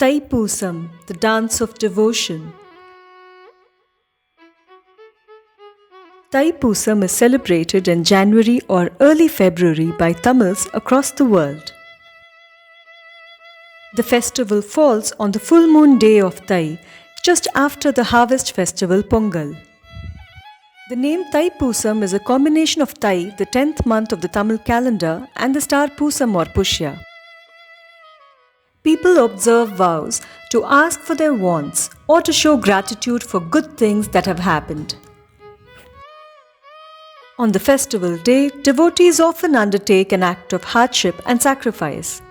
Thaipusam, the dance of devotion. Thaipusam is celebrated in January or early February by Tamils across the world. The festival falls on the full moon day of Thai, just after the harvest festival Pongal. The name Thaipusam is a combination of Thai, the 10th month of the Tamil calendar, and the star Pusam or Pushya. People observe vows to ask for their wants or to show gratitude for good things that have happened. On the festival day, devotees often undertake an act of hardship and sacrifice.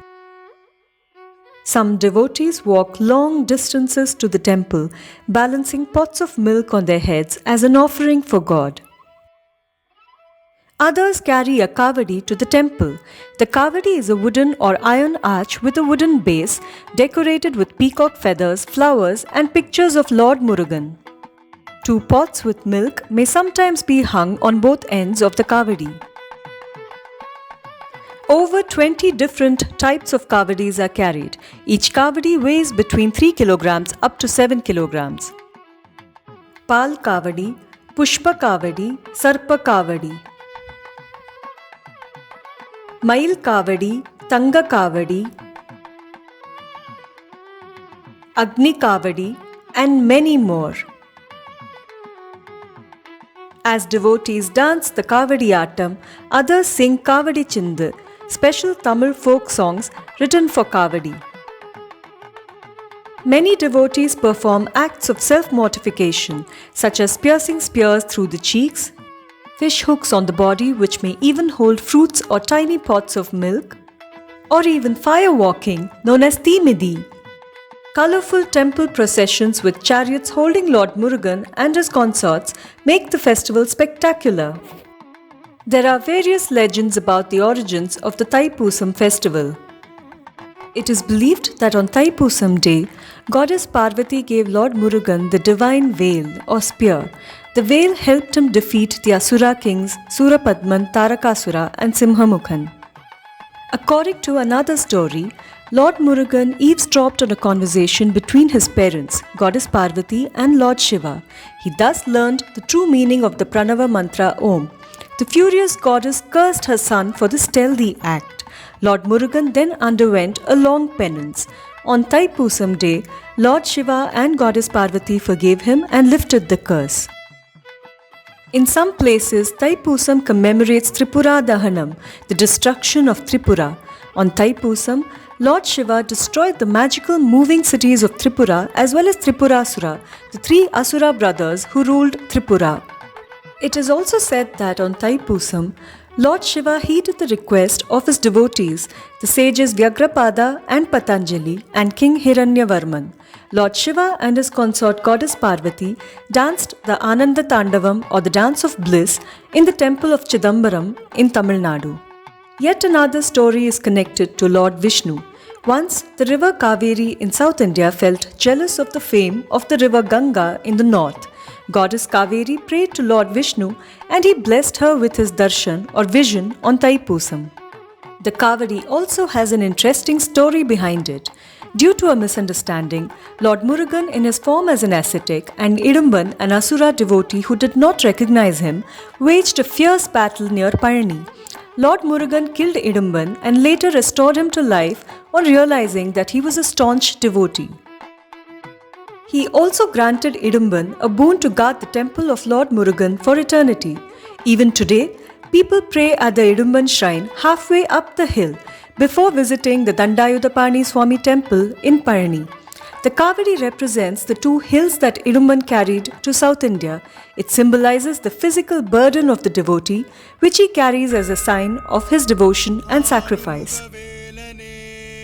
Some devotees walk long distances to the temple, balancing pots of milk on their heads as an offering for God. Others carry a kavadi to the temple. The kavadi is a wooden or iron arch with a wooden base decorated with peacock feathers, flowers, and pictures of Lord Murugan. 2 pots with milk may sometimes be hung on both ends of the kavadi. Over 20 different types of kavadis are carried. Each kavadi weighs between 3 kilograms up to 7 kilograms. Pal kavadi, Pushpa kavadi, Sarpa kavadi. Mail kavadi, Tanga kavadi, Agni kavadi, and many more. As devotees dance the Kavadi Attam, others sing Kavadi Chindu, special Tamil folk songs written for Kavadi. Many devotees perform acts of self-mortification, such as piercing spears through the cheeks, fish hooks on the body which may even hold fruits or tiny pots of milk, or even fire walking known as Thimidi. Colorful temple processions with chariots holding Lord Murugan and his consorts make the festival spectacular. There are various legends about the origins of the Thaipusam festival. It is believed that on Thaipusam day, Goddess Parvati gave Lord Murugan the divine veil or spear. The veil helped him defeat the Asura kings Surapadman, Tarakasura and Simhamukhan. According to another story, Lord Murugan eavesdropped on a conversation between his parents, Goddess Parvati and Lord Shiva. He thus learned the true meaning of the Pranava mantra Om. The furious goddess cursed her son for this stealthy act. Lord Murugan then underwent a long penance. On Thaipusam day, Lord Shiva and Goddess Parvati forgave him and lifted the curse. In some places, Thaipusam commemorates Tripura Dahanam, the destruction of Tripura. On Thaipusam, Lord Shiva destroyed the magical moving cities of Tripura as well as Tripurasura, the 3 Asura brothers who ruled Tripura. It is also said that on Thaipusam, Lord Shiva heeded the request of his devotees, the sages Vyagrapada and Patanjali and King Hiranyavarman. Lord Shiva and his consort Goddess Parvati danced the Ananda Tandavam or the Dance of Bliss in the temple of Chidambaram in Tamil Nadu. Yet another story is connected to Lord Vishnu. Once, the river Kaveri in South India felt jealous of the fame of the river Ganga in the north. Goddess Kaveri prayed to Lord Vishnu and he blessed her with his darshan or vision on Thaipusam. The Kavadi also has an interesting story behind it. Due to a misunderstanding, Lord Murugan in his form as an ascetic and Idamban, an Asura devotee who did not recognize him, waged a fierce battle near Palani. Lord Murugan killed Idamban and later restored him to life on realizing that he was a staunch devotee. He also granted Idamban a boon to guard the temple of Lord Murugan for eternity. Even today, people pray at the Idamban shrine halfway up the hill before visiting the Dandayudapani Swami temple in Palani. The Kavadi represents the 2 hills that Idamban carried to South India. It symbolizes the physical burden of the devotee, which he carries as a sign of his devotion and sacrifice.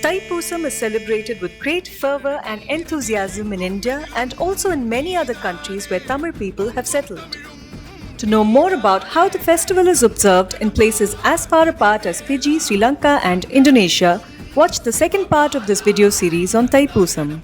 Thaipusam is celebrated with great fervour and enthusiasm in India and also in many other countries where Tamil people have settled. To know more about how the festival is observed in places as far apart as Fiji, Sri Lanka and Indonesia, watch the second part of this video series on Thaipusam.